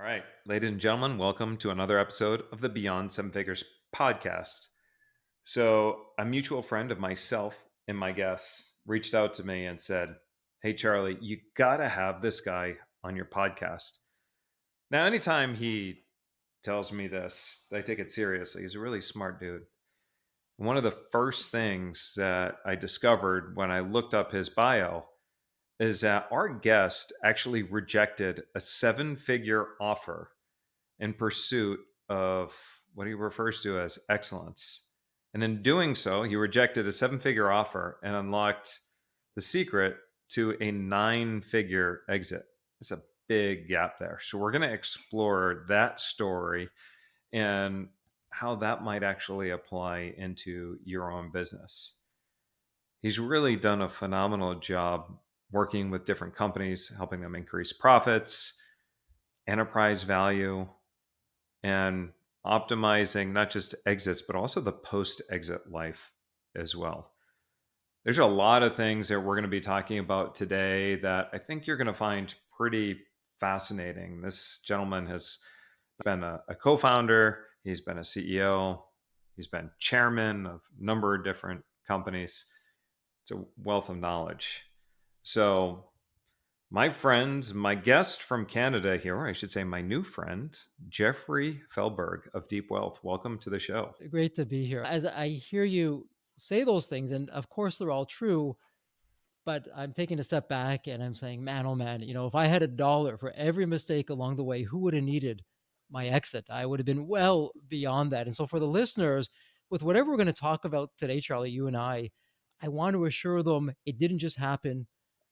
All right, ladies and gentlemen, welcome to another episode of the Beyond Seven Figures podcast. So, a mutual friend of myself and my guests reached out to me and said, "Hey, Charlie, you got to have this guy on your podcast." Now, anytime he tells me this, I take it seriously. He's a really smart dude. One of the first things that I discovered when I looked up his bio is that our guest actually rejected a seven-figure offer in pursuit of what he refers to as excellence. And in doing so, he rejected a seven-figure offer and unlocked the secret to a nine-figure exit. It's a big gap there. So we're going to explore that story and how that might actually apply into your own business. He's really done a phenomenal job working with different companies, helping them increase profits, enterprise value, and optimizing not just exits, but also the post exit life as well. There's a lot of things that we're going to be talking about today that I think you're going to find pretty fascinating. This gentleman has been a co founder, he's been a CEO, he's been chairman of a number of different companies. It's a wealth of knowledge. So, my friend, my guest from Canada here, or I should say my new friend, Jeffrey Feldberg of Deep Wealth. Welcome to the show. Great to be here. As I hear you say those things, and of course they're all true, but I'm taking a step back and I'm saying, man, oh man, if I had a dollar for every mistake along the way, who would have needed my exit? I would have been well beyond that. And so for the listeners, with whatever we're going to talk about today, Charlie, you and I want to assure them it didn't just happen.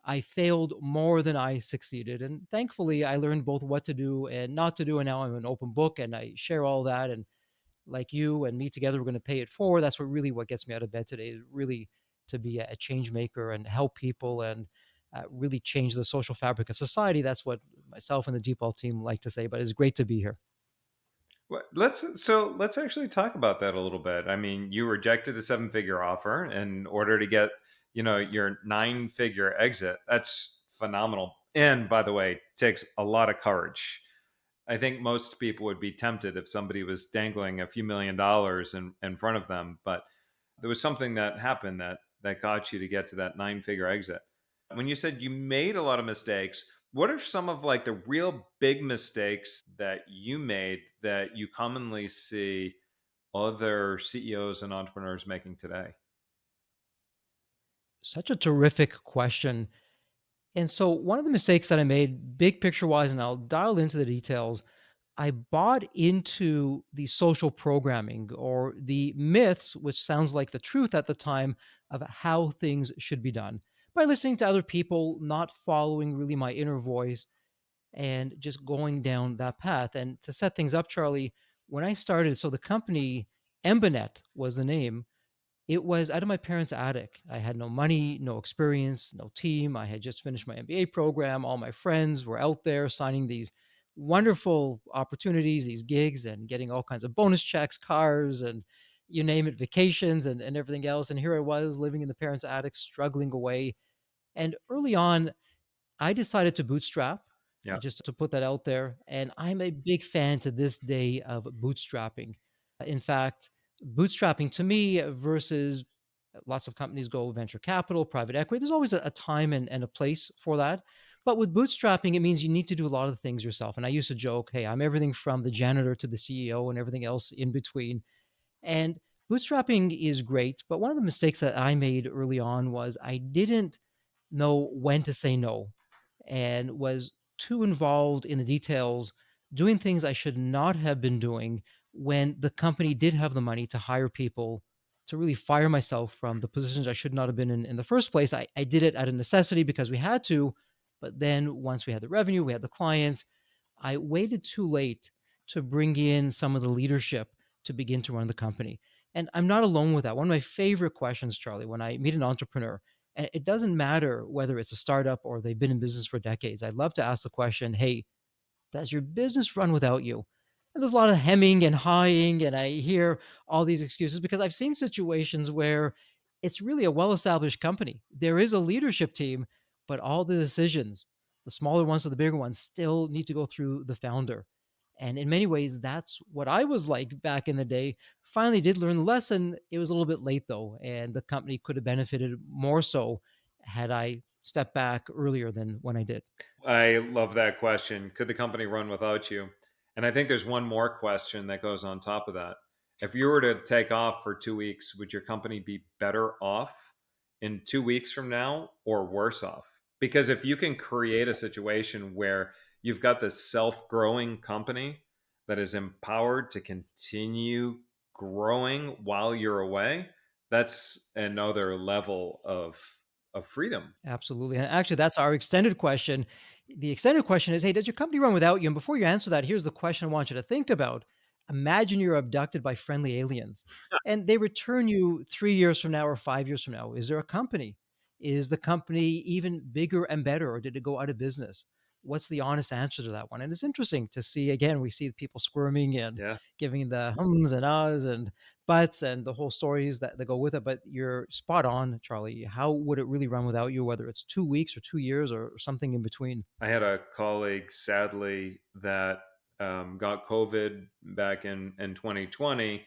I failed more than I succeeded. And thankfully, I learned both what to do and not to do. And now I'm an open book and I share all that. And like you and me together, we're going to pay it forward. That's what gets me out of bed today is really to be a change maker and help people and really change the social fabric of society. That's what myself and the Deep Ball team like to say. But it's great to be here. Let's actually talk about that a little bit. I mean, you rejected a seven-figure offer in order to get, your nine-figure exit. That's phenomenal. And by the way, it takes a lot of courage. I think most people would be tempted if somebody was dangling a few $1 million in front of them, but there was something that happened that got you to get to that nine-figure exit. When you said you made a lot of mistakes, what are some of like the real big mistakes that you made that you commonly see other CEOs and entrepreneurs making today? Such a terrific question. And so, one of the mistakes that I made, big picture wise, and I'll dial into the details, I bought into the social programming or the myths, which sounds like the truth at the time, of how things should be done by listening to other people, not following really my inner voice, and just going down that path. And to set things up, Charlie, when I started, so the company, Embanet was the name, it was out of my parents' attic. I had no money, no experience, no team. I had just finished my MBA program. All my friends were out there signing these wonderful opportunities, these gigs, and getting all kinds of bonus checks, cars, and you name it, vacations, and everything else. And here I was living in the parents' attic, struggling away. And early on, I decided to bootstrap, Yeah. just to put that out there. And I'm a big fan to this day of bootstrapping. In fact, bootstrapping to me versus lots of companies go venture capital, private equity, there's always a time and a place for that. But with bootstrapping, it means you need to do a lot of the things yourself. And I used to joke, hey, I'm everything from the janitor to the CEO and everything else in between. And bootstrapping is great. But one of the mistakes that I made early on was I didn't know when to say no and was too involved in the details, doing things I should not have been doing when the company did have the money to hire people to really fire myself from the positions I should not have been in the first place. I did it out of necessity because we had to. But then once we had the revenue, we had the clients, I waited too late to bring in some of the leadership to begin to run the company. And I'm not alone with that. One of my favorite questions, Charlie, when I meet an entrepreneur, and it doesn't matter whether it's a startup or they've been in business for decades. I'd love to ask the question, hey, does your business run without you? And there's a lot of hemming and hawing, and I hear all these excuses because I've seen situations where it's really a well established company. There is a leadership team, but all the decisions, the smaller ones or the bigger ones, still need to go through the founder. And in many ways, that's what I was like back in the day. Finally did learn the lesson. It was a little bit late though, and the company could have benefited more so had I stepped back earlier than when I did. I love that question. Could the company run without you? And I think there's one more question that goes on top of that. If you were to take off for 2 weeks, would your company be better off in 2 weeks from now or worse off? Because if you can create a situation where you've got this self growing company that is empowered to continue growing while you're away, that's another level of freedom. Absolutely. And actually, that's our extended question. The extended question is, hey, does your company run without you? And before you answer that, here's the question I want you to think about. Imagine you're abducted by friendly aliens and they return you 3 years from now or 5 years from now. Is there a company? Is the company even bigger and better, or did it go out of business? What's the honest answer to that one? And it's interesting to see, again, we see people squirming and Yeah. giving the hums and ahs and buts and the whole stories that go with it. But you're spot on, Charlie. How would it really run without you, whether it's 2 weeks or 2 years or something in between? I had a colleague, sadly, that got COVID back in 2020,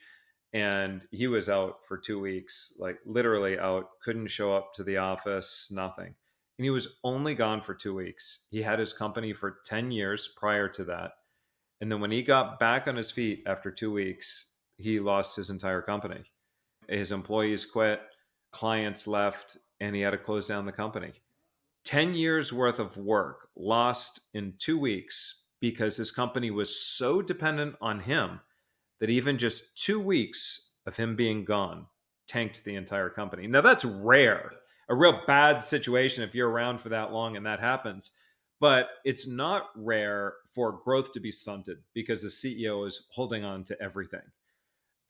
and he was out for 2 weeks, like literally out, couldn't show up to the office, nothing. And he was only gone for 2 weeks. He had his company for 10 years prior to that. And then when he got back on his feet after 2 weeks, he lost his entire company. His employees quit, clients left, and he had to close down the company. 10 years worth of work lost in 2 weeks because his company was so dependent on him that even just 2 weeks of him being gone tanked the entire company. Now, that's rare, a real bad situation if you're around for that long and that happens. But it's not rare for growth to be stunted because the CEO is holding on to everything.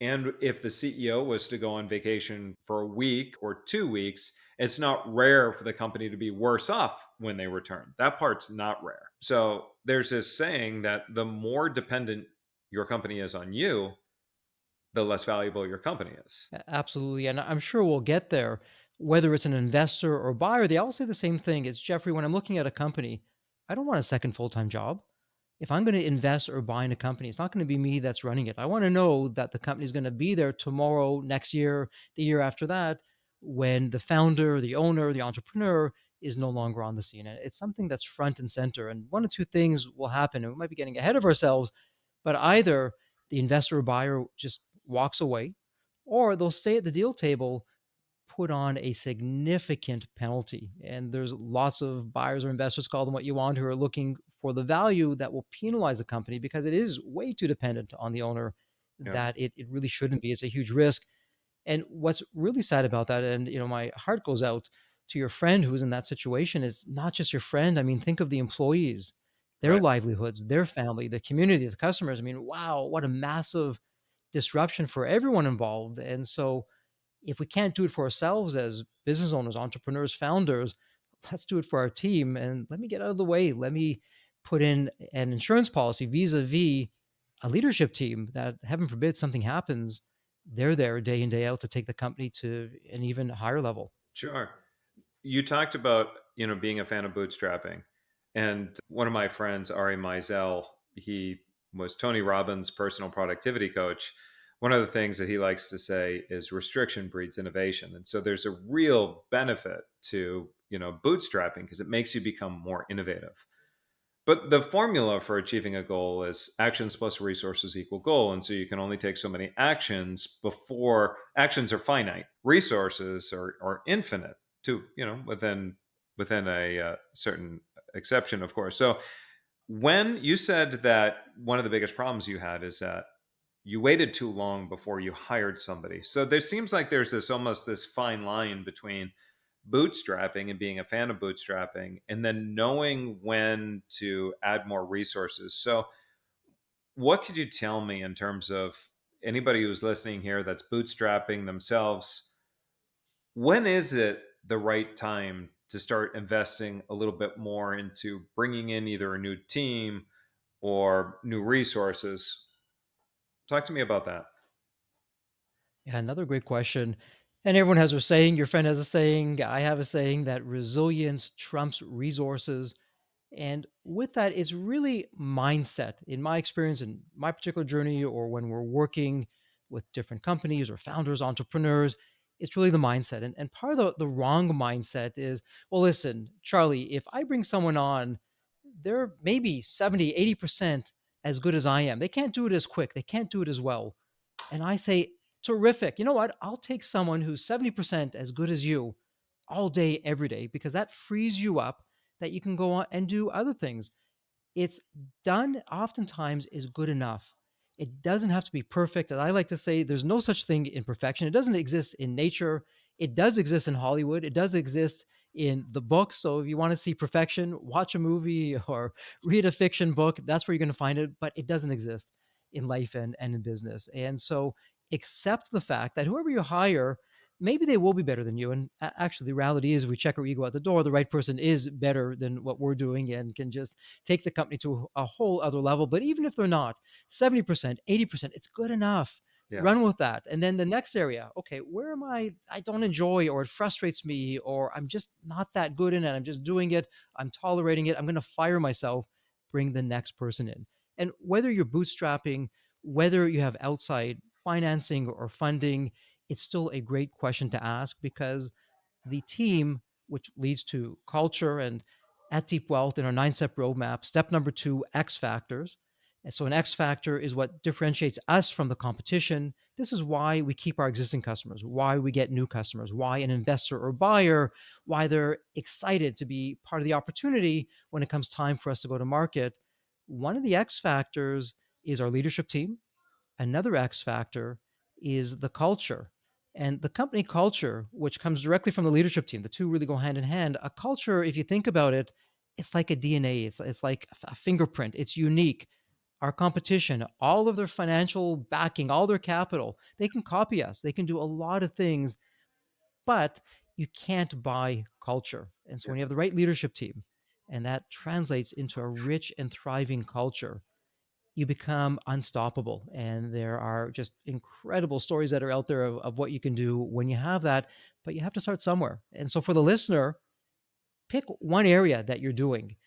And if the CEO was to go on vacation for a week or 2 weeks, it's not rare for the company to be worse off when they return. That part's not rare. So there's this saying that the more dependent your company is on you, the less valuable your company is. Absolutely. And I'm sure we'll get there. Whether it's an investor or buyer, they all say the same thing. It's Jeffrey, when I'm looking at a company, I don't want a second full time job. If I'm going to invest or buy in a company, it's not going to be me that's running it. I want to know that the company is going to be there tomorrow, next year, the year after that, when the founder, the owner, the entrepreneur is no longer on the scene. And it's something that's front and center. And one of two things will happen. And we might be getting ahead of ourselves, but either the investor or buyer just walks away, or they'll stay at the deal table, put on a significant penalty. And there's lots of buyers or investors, call them what you want, who are looking for the value that will penalize a company because it is way too dependent on the owner Yeah. that it really shouldn't be. It's a huge risk. And what's really sad about that, and my heart goes out to your friend who's in that situation, is not just your friend. I mean, think of the employees, their Right. livelihoods, their family, the community, the customers. I mean, wow, what a massive disruption for everyone involved. And so if we can't do it for ourselves as business owners, entrepreneurs, founders, let's do it for our team. And let me get out of the way. Let me put in an insurance policy vis-a-vis a leadership team that, heaven forbid, something happens. They're there day in, day out to take the company to an even higher level. Sure. You talked about, being a fan of bootstrapping. And one of my friends, Ari Meisel, he was Tony Robbins' personal productivity coach. One of the things that he likes to say is restriction breeds innovation. And so there's a real benefit to, bootstrapping because it makes you become more innovative. But the formula for achieving a goal is actions plus resources equal goal. And so you can only take so many actions before actions are finite. Resources are infinite to, within a certain exception, of course. So when you said that one of the biggest problems you had is that you waited too long before you hired somebody. So there seems like there's this almost this fine line between bootstrapping and being a fan of bootstrapping and then knowing when to add more resources. So what could you tell me in terms of anybody who's listening here that's bootstrapping themselves? When is it the right time to start investing a little bit more into bringing in either a new team or new resources? Talk to me about that. Yeah, another great question. And everyone has a saying. Your friend has a saying. I have a saying that resilience trumps resources. And with that, it's really mindset. In my experience, in my particular journey, or when we're working with different companies or founders, entrepreneurs, it's really the mindset. And part of the wrong mindset is, well, listen, Charlie, if I bring someone on, they're maybe 70, 80% as good as I am. They can't do it as quick, they can't do it as well. And I say, terrific. You know what? I'll take someone who's 70% as good as you all day, every day, because that frees you up that you can go on and do other things. It's done oftentimes is good enough. It doesn't have to be perfect. And I like to say there's no such thing in perfection. It doesn't exist in nature. It does exist in Hollywood. It does exist in the books. So if you want to see perfection, watch a movie or read a fiction book. That's where you're going to find it. But it doesn't exist in life and in business. And so accept the fact that whoever you hire, maybe they will be better than you. And actually, the reality is, we check our ego at the door. The right person is better than what we're doing and can just take the company to a whole other level. But even if they're not, 70%, 80%, it's good enough. Yeah. Run with that. And then the next area, okay, where am I don't enjoy, or it frustrates me, or I'm just not that good in it. I'm just doing it. I'm tolerating it. I'm going to fire myself. Bring the next person in. And whether you're bootstrapping, whether you have outside financing or funding, it's still a great question to ask, because the team, which leads to culture. And at Deep Wealth, in our 9 step roadmap, step number two, X factors. And so an X factor is what differentiates us from the competition. This is why we keep our existing customers, why we get new customers, why an investor or buyer, why they're excited to be part of the opportunity when it comes time for us to go to market. One of the X factors is our leadership team. Another X factor is the culture. And the company culture, which comes directly from the leadership team, the two really go hand in hand. A culture, if you think about it, it's like a DNA, it's like a fingerprint, it's unique. Our competition, all of their financial backing, all their capital, they can copy us, they can do a lot of things, but you can't buy culture. And so Yeah. when you have the right leadership team, and that translates into a rich and thriving culture, you become unstoppable. And there are just incredible stories that are out there of what you can do when you have that, but you have to start somewhere. And so for the listener, pick one area that you're doing.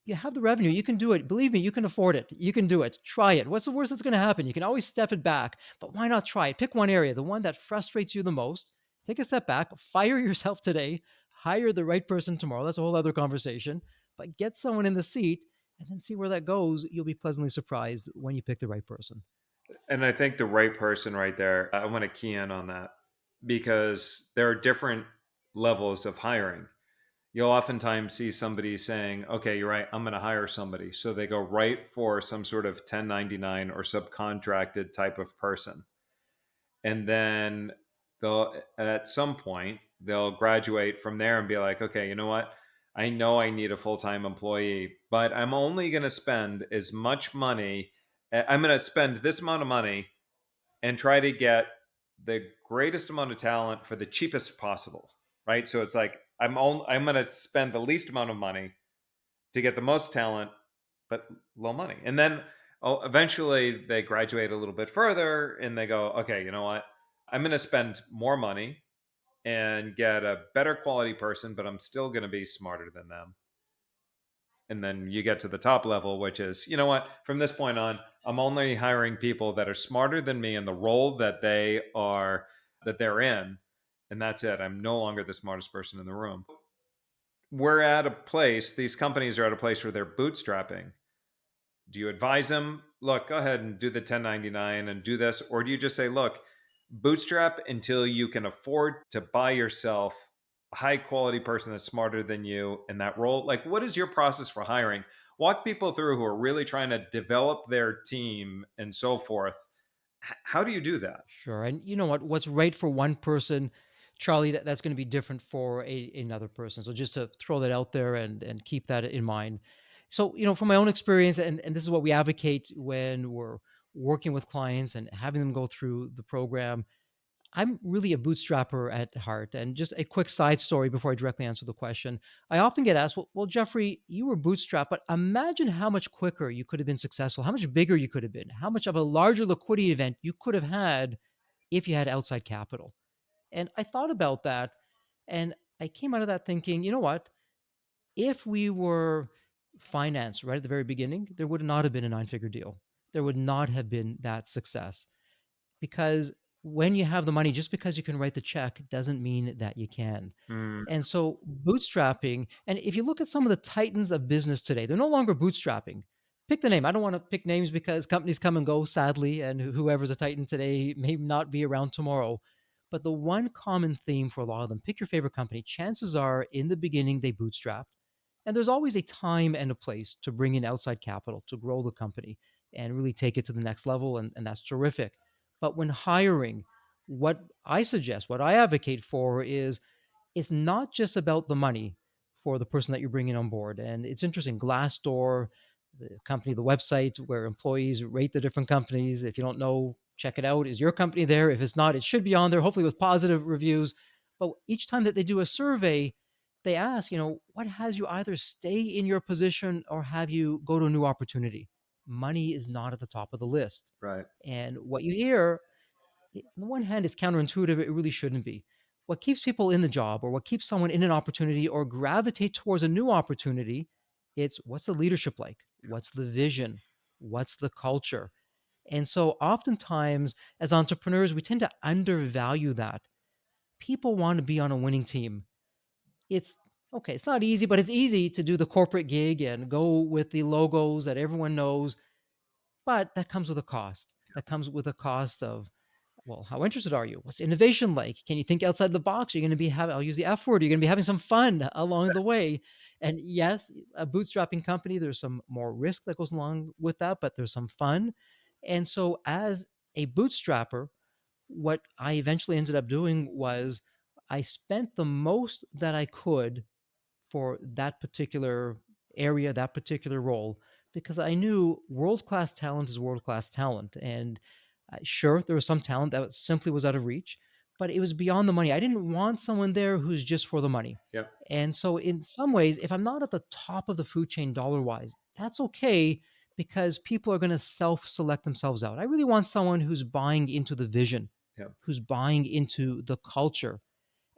You have the revenue, you can do it. Believe me, you can afford it. You can do it. Try it. What's the worst that's going to happen? You can always step it back, but why not try it? Pick one area, the one that frustrates you the most. Take a step back, fire yourself today, hire the right person tomorrow. That's a whole other conversation, but get someone in the seat and then see where that goes. You'll be pleasantly surprised when you pick the right person. And I think the right person right there, I want to key in on that because there are different levels of hiring. You'll oftentimes see somebody saying, okay, you're right, I'm going to hire somebody. So they go right for some sort of 1099 or subcontracted type of person. And then they'll, at some point, they'll graduate from there and be like, okay, you know what? I know I need a full time employee, but I'm only going to spend as much money. I'm going to spend this amount of money and try to get the greatest amount of talent for the cheapest possible, right? So it's like I'm going to spend the least amount of money to get the most talent, but low money. And then eventually they graduate a little bit further and they go, okay, you know what? I'm going to spend more money and get a better quality person, but I'm still going to be smarter than them. And then you get to the top level, which is, you know what, from this point on, I'm only hiring people that are smarter than me in the role that they're in. And that's it. I'm no longer the smartest person in the room. We're at a place, these companies are at a place where they're bootstrapping. Do you advise them, look, go ahead and do the 1099 and do this? Or do you just say, look, bootstrap until you can afford to buy yourself a high quality person that's smarter than you in that role? Like, what is your process for hiring? Walk people through who are really trying to develop their team and so forth. How do you do that? Sure. And you know what? What's right for one person, Charlie, that's going to be different for another person. So just to throw that out there and keep that in mind. So, from my own experience, and this is what we advocate when we're working with clients and having them go through the program. I'm really a bootstrapper at heart. And just a quick side story before I directly answer the question. I often get asked, well, Jeffrey, you were bootstrapped, but imagine how much quicker you could have been successful, how much bigger you could have been, how much of a larger liquidity event you could have had if you had outside capital. And I thought about that, and I came out of that thinking, you know what? If we were finance right at the very beginning, there would not have been a nine-figure deal. There would not have been that success because when you have the money, just because you can write the check doesn't mean that you can. Mm, And so bootstrapping, and if you look at some of the titans of business today, they're no longer bootstrapping. Pick the name. I don't want to pick names because companies come and go, sadly, and whoever's a titan today may not be around tomorrow. But the one common theme for a lot of them, pick your favorite company, chances are in the beginning they bootstrapped. And there's always a time and a place to bring in outside capital to grow the company and really take it to the next level. And that's terrific. But when hiring, what I suggest, what I advocate for is it's not just about the money for the person that you're bringing on board. And it's interesting, Glassdoor, the company, the website where employees rate the different companies. If you don't know, check it out. Is your company there? If it's not, it should be on there, hopefully with positive reviews. But each time that they do a survey, they ask, what has you either stay in your position or have you go to a new opportunity? Money is not at the top of the list. right. And what you hear on the one hand, it's counterintuitive. It really shouldn't be. What keeps people in the job or what keeps someone in an opportunity or gravitate towards a new opportunity, it's what's the leadership like? What's the vision? What's the culture? And so oftentimes as entrepreneurs, we tend to undervalue that. People want to be on a winning team. It's okay, it's not easy, but it's easy to do the corporate gig and go with the logos that everyone knows, but that comes with a cost. That comes with a cost of well, how interested are you? What's innovation like? Can you think outside the box? You're going to be having, I'll use the F word, you're going to be having some fun along the way. And yes, a bootstrapping company, there's some more risk that goes along with that, but there's some fun. And so, as a bootstrapper, what I eventually ended up doing was I spent the most that I could for that particular area, that particular role, because I knew world class talent is world class talent. And sure, there was some talent that simply was out of reach, but it was beyond the money. I didn't want someone there who's just for the money. Yep. And so, in some ways, if I'm not at the top of the food chain dollar wise, that's okay because people are going to self select themselves out. I really want someone who's buying into the vision, Yep. who's buying into the culture,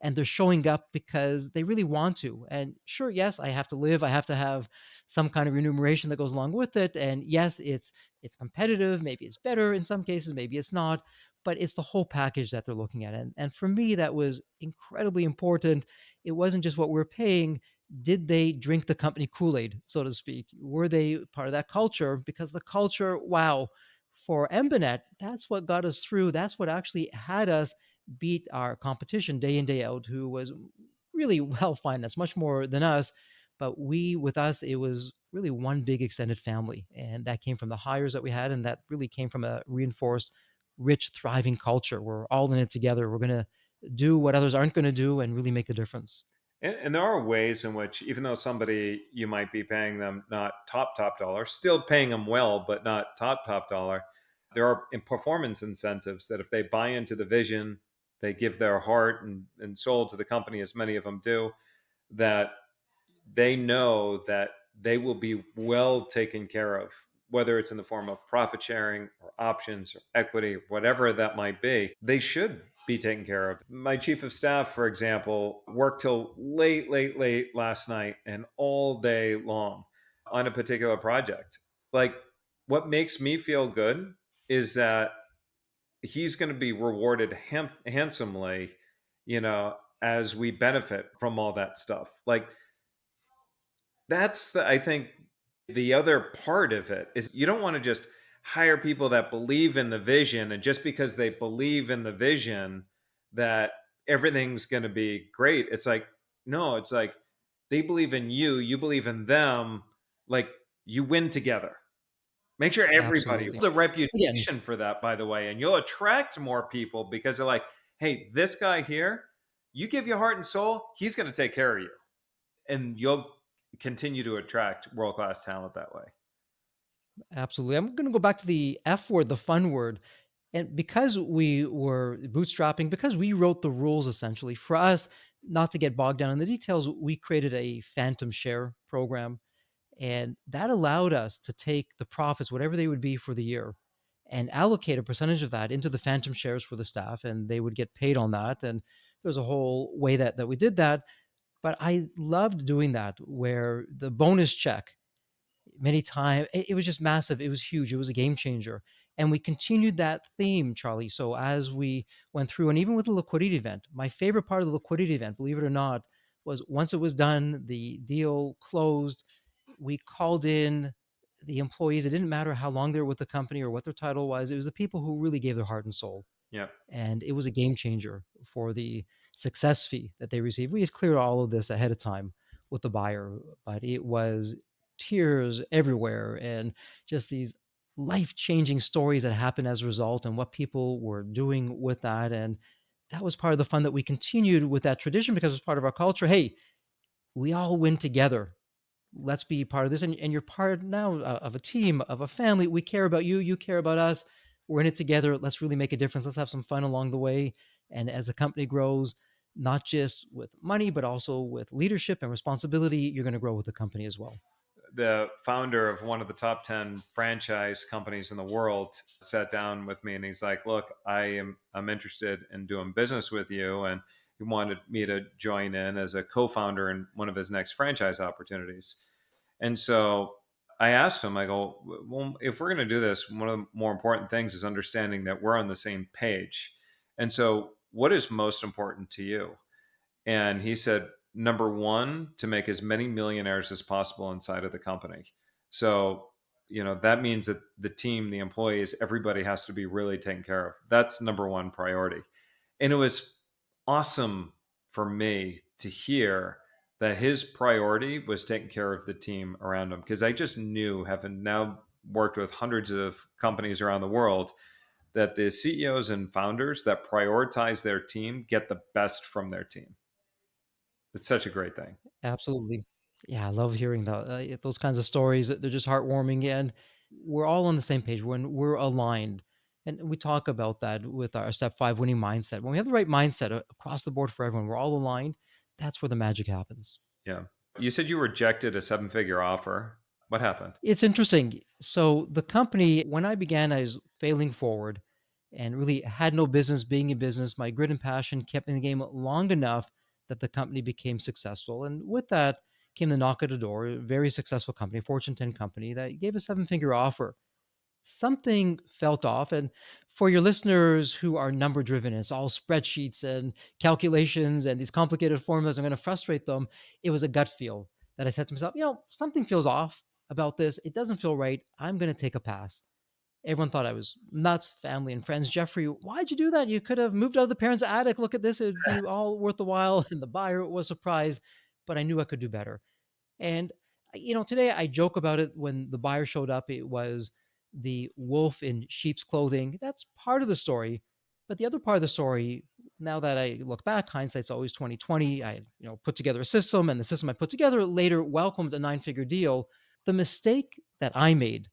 and they're showing up because they really want to. And sure, yes, I have to live. I have to have some kind of remuneration that goes along with it. And yes, it's competitive. Maybe it's better in some cases. Maybe it's not. But it's the whole package that they're looking at. And for me, that was incredibly important. It wasn't just what we're paying. Did they drink the company Kool-Aid, so to speak? Were they part of that culture? Because the culture, wow, for Embanet, that's what got us through. That's what actually had us beat our competition day in day out, who was really well financed, much more than us. But with us, it was really one big extended family, and that came from the hires that we had, and that really came from a reinforced, rich, thriving culture. We're all in it together. We're going to do what others aren't going to do, and really make a difference. And there are ways in which, even though somebody you might be paying them not top dollar, still paying them well, but not top dollar, there are performance incentives that if they buy into the vision, they give their heart and soul to the company, as many of them do, that they know that they will be well taken care of, whether it's in the form of profit sharing or options or equity, whatever that might be. They should be taken care of. My chief of staff, for example, worked till late last night and all day long on a particular project. Like, what makes me feel good is that he's going to be rewarded handsomely, as we benefit from all that stuff. Like, that's I think the other part of it is you don't want to just hire people that believe in the vision, and just because they believe in the vision that everything's going to be great. It's like, no, it's like they believe in you, you believe in them, like you win together. Make sure everybody Absolutely. the Again, reputation for that, by the way, and you'll attract more people because they're like, hey, this guy here, you give your heart and soul, he's going to take care of you, and you'll continue to attract world class talent that way. absolutely. I'm going to go back to the F word, the fun word. And because we were bootstrapping, because we wrote the rules essentially for us, not to get bogged down in the details, we created a phantom share program. And that allowed us to take the profits, whatever they would be for the year, and allocate a percentage of that into the phantom shares for the staff. And they would get paid on that. And there's a whole way that we did that. But I loved doing that, where the bonus check, many times. It was just massive. It was huge. It was a game changer. And we continued that theme, Charlie. So as we went through, and even with the liquidity event, my favorite part of the liquidity event, believe it or not, was once it was done, the deal closed, we called in the employees. It didn't matter how long they were with the company or what their title was. It was the people who really gave their heart and soul. Yeah. And it was a game changer for the success fee that they received. We had cleared all of this ahead of time with the buyer, but it was tears everywhere and just these life-changing stories that happened as a result and what people were doing with that. And that was part of the fun that we continued with that tradition because it was part of our culture. Hey, we all win together. Let's be part of this. And you're part now of a team, of a family. We care about you. You care about us. We're in it together. Let's really make a difference. Let's have some fun along the way. And as the company grows, not just with money, but also with leadership and responsibility, you're going to grow with the company as well. The founder of one of the top 10 franchise companies in the world sat down with me and he's like, look, I'm interested in doing business with you. And he wanted me to join in as a co-founder in one of his next franchise opportunities. And so I asked him, I go, well, if we're going to do this, one of the more important things is understanding that we're on the same page. And so what is most important to you? And he said, number one, to make as many millionaires as possible inside of the company. So, that means that the team, the employees, everybody has to be really taken care of. That's number one priority. And it was awesome for me to hear that his priority was taking care of the team around him. Because I just knew, having now worked with hundreds of companies around the world, that the CEOs and founders that prioritize their team get the best from their team. It's such a great thing. Absolutely. Yeah, I love hearing those kinds of stories. They're just heartwarming, and we're all on the same page when we're aligned. And we talk about that with our step five winning mindset. When we have the right mindset across the board for everyone, we're all aligned. That's where the magic happens. Yeah. You said you rejected a seven-figure offer. What happened? It's interesting. So the company, when I began, I was failing forward and really had no business being in business. My grit and passion kept me in the game long enough that the company became successful. And with that came the knock at the door, a very successful company, Fortune 10 company that gave a seven-figure offer. Something felt off. And for your listeners who are number driven, it's all spreadsheets and calculations and these complicated formulas, I'm going to frustrate them. It was a gut feel that I said to myself, something feels off about this. It doesn't feel right. I'm going to take a pass. Everyone thought I was nuts, family and friends. Jeffrey, why'd you do that? You could have moved out of the parents' attic. Look at this. It'd be all worth the while. And the buyer was surprised, but I knew I could do better. And, today I joke about it. When the buyer showed up, it was the wolf in sheep's clothing. That's part of the story. But the other part of the story, now that I look back, hindsight's always 2020. I, put together a system, and the system I put together later welcomed a nine-figure deal. The mistake that I made,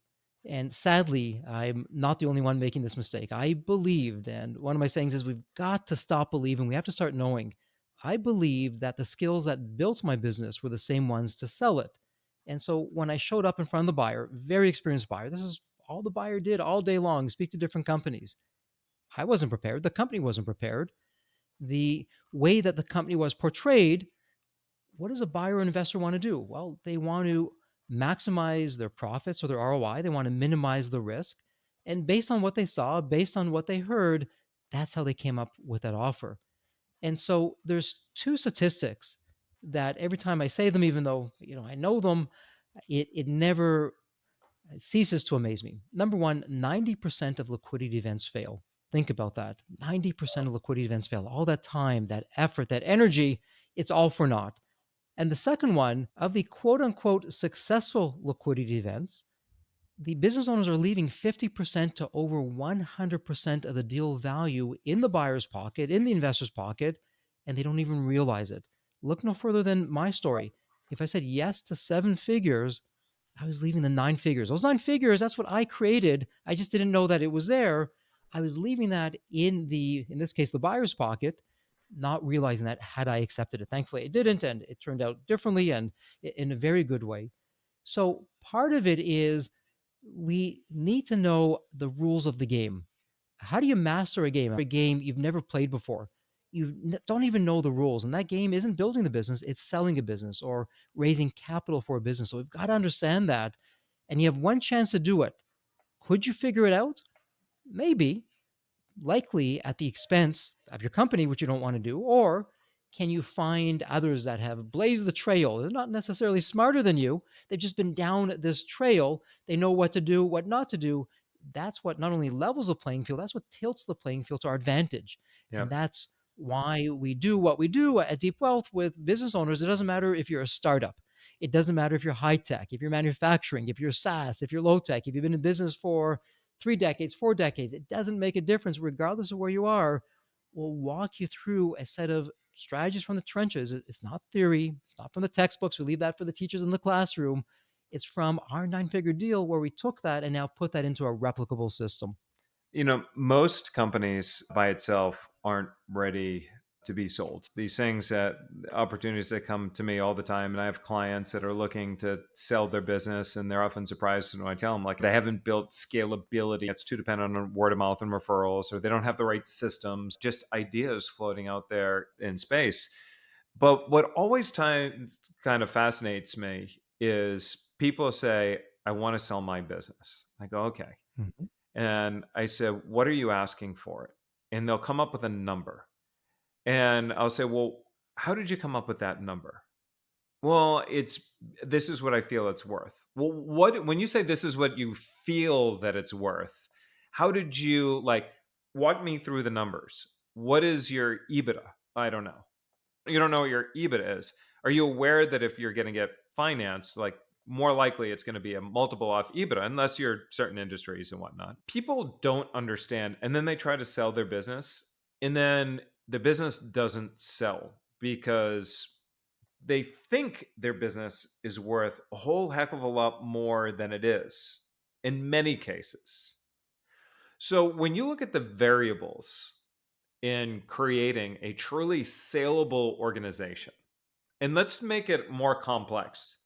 and sadly, I'm not the only one making this mistake. I believed, and one of my sayings is we've got to stop believing. We have to start knowing. I believed that the skills that built my business were the same ones to sell it. And so when I showed up in front of the buyer, very experienced buyer, this is all the buyer did all day long, speak to different companies. I wasn't prepared. The company wasn't prepared. The way that the company was portrayed, what does a buyer or investor want to do? Well, they want to maximize their profits or their ROI. They want to minimize the risk. And based on what they saw, based on what they heard, that's how they came up with that offer. And so there's two statistics that every time I say them, even though I know them, it never ceases to amaze me. Number one, 90% of liquidity events fail. Think about that. 90% of liquidity events fail. All that time, that effort, that energy, it's all for naught. And the second one, of the quote unquote successful liquidity events, the business owners are leaving 50% to over 100% of the deal value in the buyer's pocket, in the investor's pocket, and they don't even realize it. Look no further than my story. If I said yes to seven figures, I was leaving the nine figures. Those nine figures, that's what I created. I just didn't know that it was there. I was leaving that in this case, the buyer's pocket, not realizing that had I accepted it. Thankfully, it didn't, and it turned out differently and in a very good way. So part of it is we need to know the rules of the game. How do you master a game? A game you've never played before. Don't even know the rules. And that game isn't building the business, it's selling a business or raising capital for a business. So we've got to understand that. and you have one chance to do it. Could you figure it out? Maybe, likely at the expense of your company, which you don't want to do, or can you find others that have blazed the trail? They're not necessarily smarter than you. They've just been down this trail. They know what to do, what not to do. That's what not only levels the playing field, that's what tilts the playing field to our advantage. And Yep. that's why we do what we do at Deep Wealth with business owners. It doesn't matter if you're a startup. It doesn't matter if you're high tech, if you're manufacturing, if you're SaaS, if you're low tech, if you've been in business for 3 decades, 4 decades, it doesn't make a difference regardless of where you are. We'll walk you through a set of strategies from the trenches. It's not theory, it's not from the textbooks. We leave that for the teachers in the classroom. It's from our 9 figure deal where we took that and now put that into a replicable system. Most companies by itself aren't ready to be sold. These things that opportunities that come to me all the time, and I have clients that are looking to sell their business, and they're often surprised when I tell them like they haven't built scalability. It's too dependent on word of mouth and referrals, or they don't have the right systems. Just ideas floating out there in space. But what always kind of fascinates me is people say, "I want to sell my business." I go, "Okay." Mhm. And I said, "What are you asking for it?" And they'll come up with a number. And I'll say, "Well, how did you come up with that number?" "Well, this is what I feel it's worth." Well, what when you say this is what you feel that it's worth, how did you like walk me through the numbers? What is your EBITDA? I don't know. You don't know what your EBIT is. Are you aware that if you're going to get financed, like more likely it's going to be a multiple off EBITDA, unless you're certain industries and whatnot? People don't understand. And then they try to sell their business, and then the business doesn't sell because they think their business is worth a whole heck of a lot more than it is in many cases. So when you look at the variables in creating a truly saleable organization, and let's make it more complex.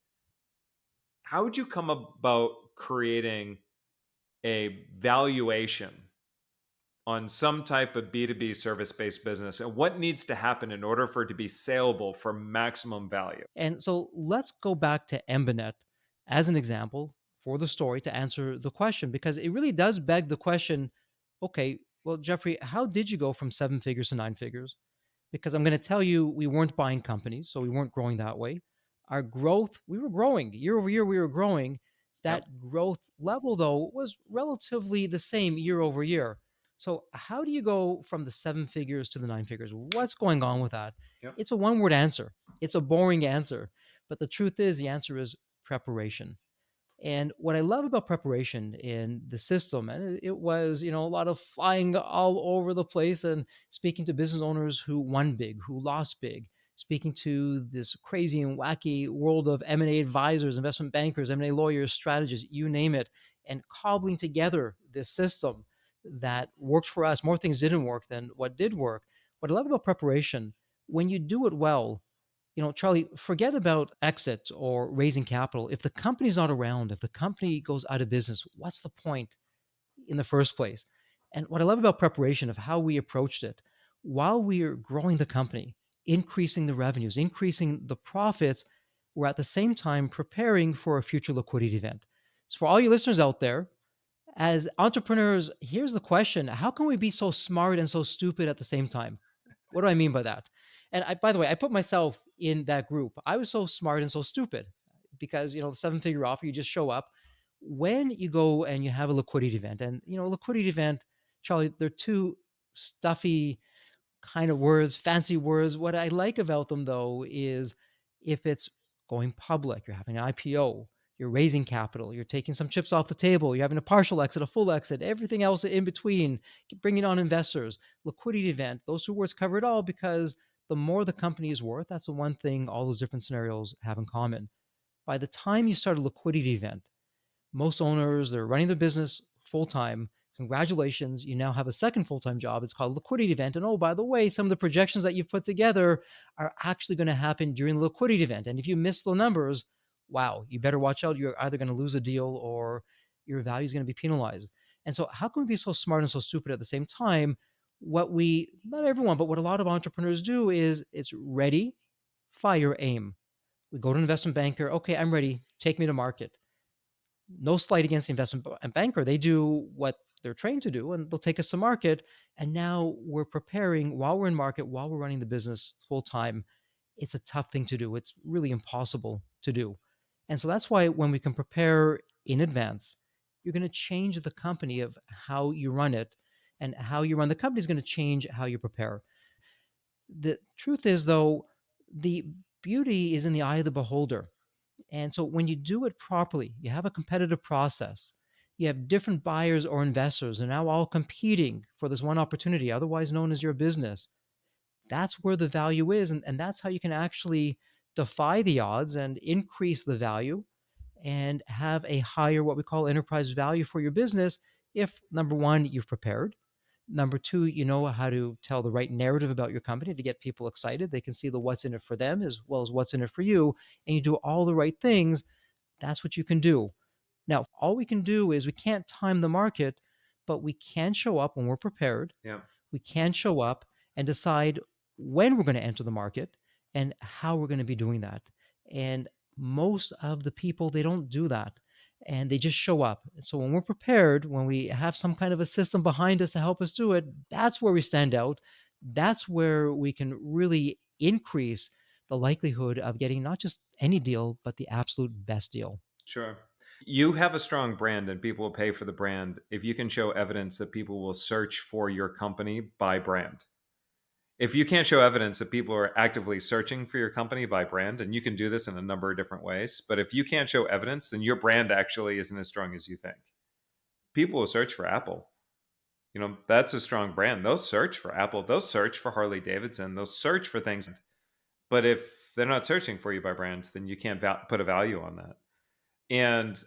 How would you come about creating a valuation on some type of B2B service based business? And what needs to happen in order for it to be saleable for maximum value? And so let's go back to Embanet as an example for the story to answer the question, because it really does beg the question, okay, well, Jeffrey, how did you go from 7 figures to 9 figures? Because I'm going to tell you, we weren't buying companies, so we weren't growing that way. Our growth, we were growing year over year, we were growing. Yep. That growth level, though, was relatively the same year over year. So, how do you go from the 7 figures to the 9 figures? What's going on with that? Yep. It's a one word answer, it's a boring answer. But the truth is, the answer is preparation. And what I love about preparation in the system, and it was, a lot of flying all over the place and speaking to business owners who won big, who lost big, speaking to this crazy and wacky world of M&A advisors, investment bankers, M&A lawyers, strategists, you name it, and cobbling together this system that worked for us. More things didn't work than what did work. What I love about preparation, when you do it well, Charlie, forget about exit or raising capital. If the company's not around, if the company goes out of business, what's the point in the first place? And what I love about preparation of how we approached it, while we are growing the company, increasing the revenues, increasing the profits, we're at the same time preparing for a future liquidity event. So, for all you listeners out there, as entrepreneurs, here's the question: how can we be so smart and so stupid at the same time? What do I mean by that? And by the way, I put myself in that group. I was so smart and so stupid because, the 7 figure offer, you just show up. When you go and you have a liquidity event, and, a liquidity event, Charlie, they're too stuffy kind of words, fancy words. What I like about them, though, is if it's going public, you're having an IPO, you're raising capital, you're taking some chips off the table, you're having a partial exit, a full exit, everything else in between, bringing on investors, liquidity event. Those two words cover it all, because the more the company is worth, that's the one thing all those different scenarios have in common. By the time you start a liquidity event, most owners, they're running their business full time. Congratulations, you now have a second full time job. It's called a liquidity event. And oh, by the way, some of the projections that you've put together are actually going to happen during the liquidity event. And if you miss the numbers, wow, you better watch out. You're either going to lose a deal or your value is going to be penalized. And so, how can we be so smart and so stupid at the same time? What we, not everyone, but what a lot of entrepreneurs do is it's ready, fire, aim. We go to an investment banker. Okay, I'm ready. Take me to market. No slight against the investment banker. They do what they're trained to do, and they'll take us to market. And now we're preparing while we're in market, while we're running the business full time. It's a tough thing to do. It's really impossible to do. And so that's why when we can prepare in advance, you're going to change the company of how you run it, and how you run the company is going to change how you prepare. The truth is, though, the beauty is in the eye of the beholder. And so when you do it properly, you have a competitive process. You have different buyers or investors, and now all competing for this one opportunity, otherwise known as your business. That's where the value is. And that's how you can actually defy the odds and increase the value and have a higher, what we call enterprise value for your business. If number one, you've prepared. Number two, you know how to tell the right narrative about your company to get people excited. They can see the what's in it for them as well as what's in it for you. And you do all the right things. That's what you can do. Now, all we can do is we can't time the market, but we can show up when we're prepared. Yeah. We can show up and decide when we're going to enter the market and how we're going to be doing that. And most of the people, they don't do that, and they just show up. So when we're prepared, when we have some kind of a system behind us to help us do it, that's where we stand out. That's where we can really increase the likelihood of getting not just any deal, but the absolute best deal. Sure. You have a strong brand and people will pay for the brand if you can show evidence that people will search for your company by brand. If you can't show evidence that people are actively searching for your company by brand, and you can do this in a number of different ways, but if you can't show evidence, then your brand actually isn't as strong as you think. People will search for Apple. That's a strong brand. They'll search for Apple. They'll search for Harley Davidson. They'll search for things. But if they're not searching for you by brand, then you can't put a value on that. And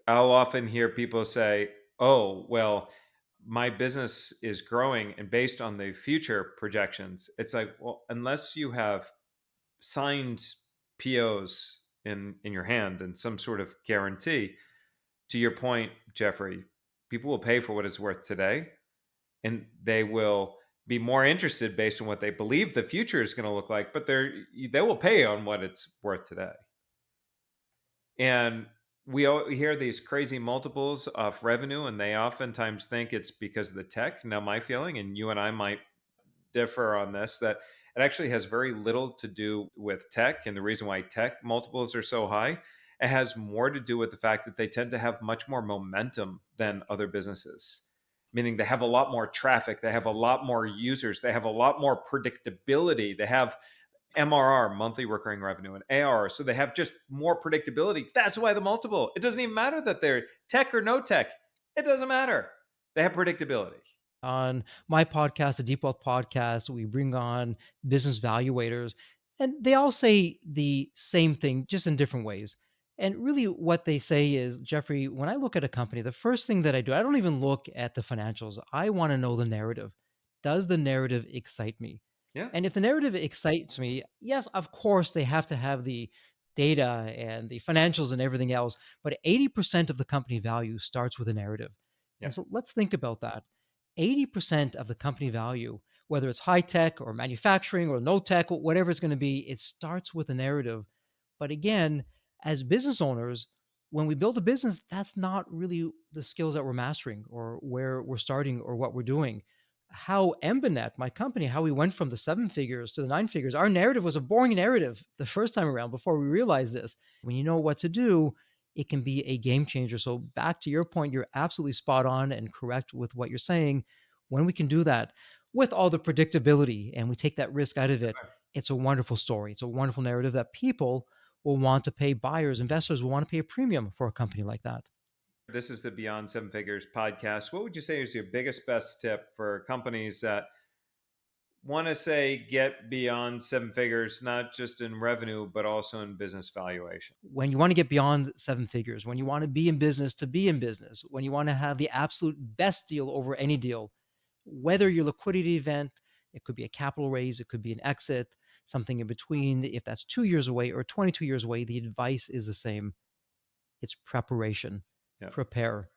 I'll often hear people say, oh, well, my business is growing. And based on the future projections, it's like, well, unless you have signed POs in your hand and some sort of guarantee, to your point, Jeffrey, people will pay for what it's worth today. And they will be more interested based on what they believe the future is going to look like, but they will pay on what it's worth today. And we hear these crazy multiples of revenue, and they oftentimes think it's because of the tech. Now, my feeling, and you and I might differ on this, that it actually has very little to do with tech. And the reason why tech multiples are so high, it has more to do with the fact that they tend to have much more momentum than other businesses, meaning they have a lot more traffic, they have a lot more users, they have a lot more predictability, they have MRR, monthly recurring revenue, and ARR. So they have just more predictability. That's why the multiple. It doesn't even matter that they're tech or no tech. It doesn't matter. They have predictability. On my podcast, the Deep Wealth podcast, we bring on business valuators, and they all say the same thing, just in different ways. And really, what they say is, Jeffrey, when I look at a company, the first thing that I do, I don't even look at the financials. I want to know the narrative. Does the narrative excite me? Yeah. And if the narrative excites me, yes, of course, they have to have the data and the financials and everything else. But 80% of the company value starts with a narrative. Yeah. And so let's think about that. 80% of the company value, whether it's high tech or manufacturing or no tech, whatever it's going to be, it starts with a narrative. But again, as business owners, when we build a business, that's not really the skills that we're mastering or where we're starting or what we're doing. How Embanet, my company, how we went from the seven figures to the nine figures, our narrative was a boring narrative the first time around before we realized this. When you know what to do, it can be a game changer. So, back to your point, you're absolutely spot on and correct with what you're saying. When we can do that with all the predictability and we take that risk out of it, it's a wonderful story. It's a wonderful narrative that people will want to pay, buyers, investors will want to pay a premium for a company like that. This is the Beyond Seven Figures podcast. What would you say is your biggest, best tip for companies that want to say get beyond seven figures, not just in revenue, but also in business valuation? When you want to get beyond seven figures, when you want to be in business to be in business, when you want to have the absolute best deal over any deal, whether your liquidity event, it could be a capital raise, it could be an exit, something in between. If that's 2 years away or 22 years away, the advice is the same. It's preparation. Yeah. Prepare.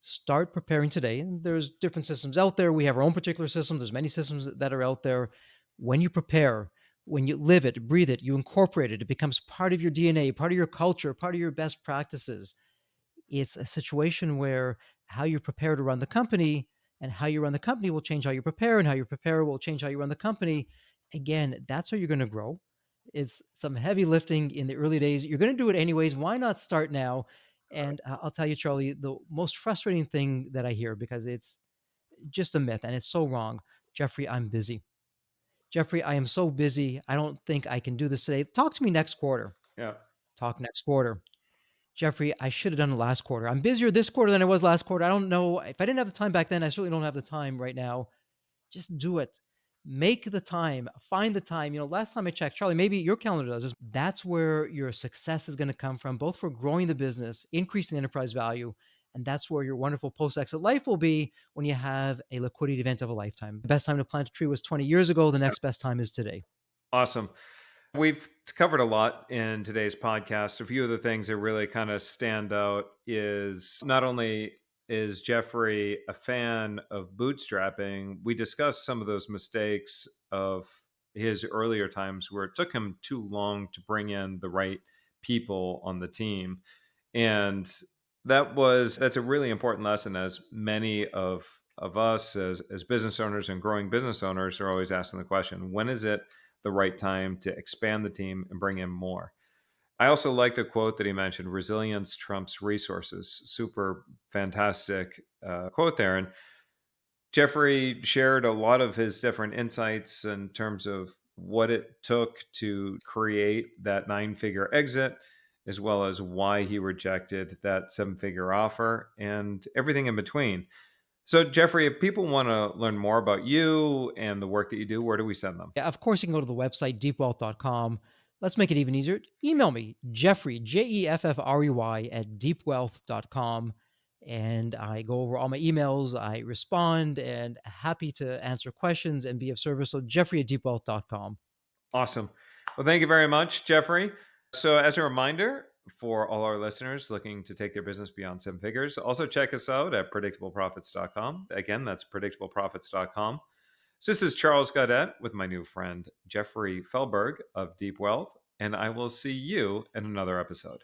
Start preparing today. And there's different systems out there. We have our own particular system. There's many systems that are out there. When you prepare, when you live it, breathe it, you incorporate it, it becomes part of your DNA, part of your culture, part of your best practices. It's a situation where how you prepare to run the company and how you run the company will change how you prepare, and how you prepare will change how you run the company. Again, that's how you're going to grow. It's some heavy lifting in the early days. You're going to do it anyways. Why not start now? And I'll tell you, Charlie, the most frustrating thing that I hear, because it's just a myth and it's so wrong. Jeffrey, I'm busy. Jeffrey, I am so busy. I don't think I can do this today. Talk to me next quarter. Yeah. Talk next quarter. Jeffrey, I should have done it last quarter. I'm busier this quarter than I was last quarter. I don't know. If I didn't have the time back then, I certainly don't have the time right now. Just do it. Make the time. Find the time. Last time I checked, Charlie, maybe your calendar does this. That's where your success is going to come from, both for growing the business, increasing enterprise value. And that's where your wonderful post exit life will be when you have a liquidity event of a lifetime. The best time to plant a tree was 20 years ago. The next best time is today. Awesome. We've covered a lot in today's podcast. A few of the things that really kind of stand out is not only is Jeffrey a fan of bootstrapping, we discussed some of those mistakes of his earlier times where it took him too long to bring in the right people on the team. And that's a really important lesson, as many of us as business owners and growing business owners are always asking the question, when is it the right time to expand the team and bring in more? I also like the quote that he mentioned, resilience trumps resources. Super fantastic quote there. And Jeffrey shared a lot of his different insights in terms of what it took to create that 9-figure exit, as well as why he rejected that 7-figure offer and everything in between. So, Jeffrey, if people want to learn more about you and the work that you do, where do we send them? Yeah, of course, you can go to the website, deepwealth.com. Let's make it even easier. Email me, Jeffrey, Jeffrey, at deepwealth.com. And I go over all my emails. I respond and happy to answer questions and be of service. So, Jeffrey at deepwealth.com. Awesome. Well, thank you very much, Jeffrey. So, as a reminder for all our listeners looking to take their business beyond 7 figures, also check us out at predictableprofits.com. Again, that's predictableprofits.com. So, this is Charles Gaudet with my new friend, Jeffrey Feldberg of Deep Wealth, and I will see you in another episode.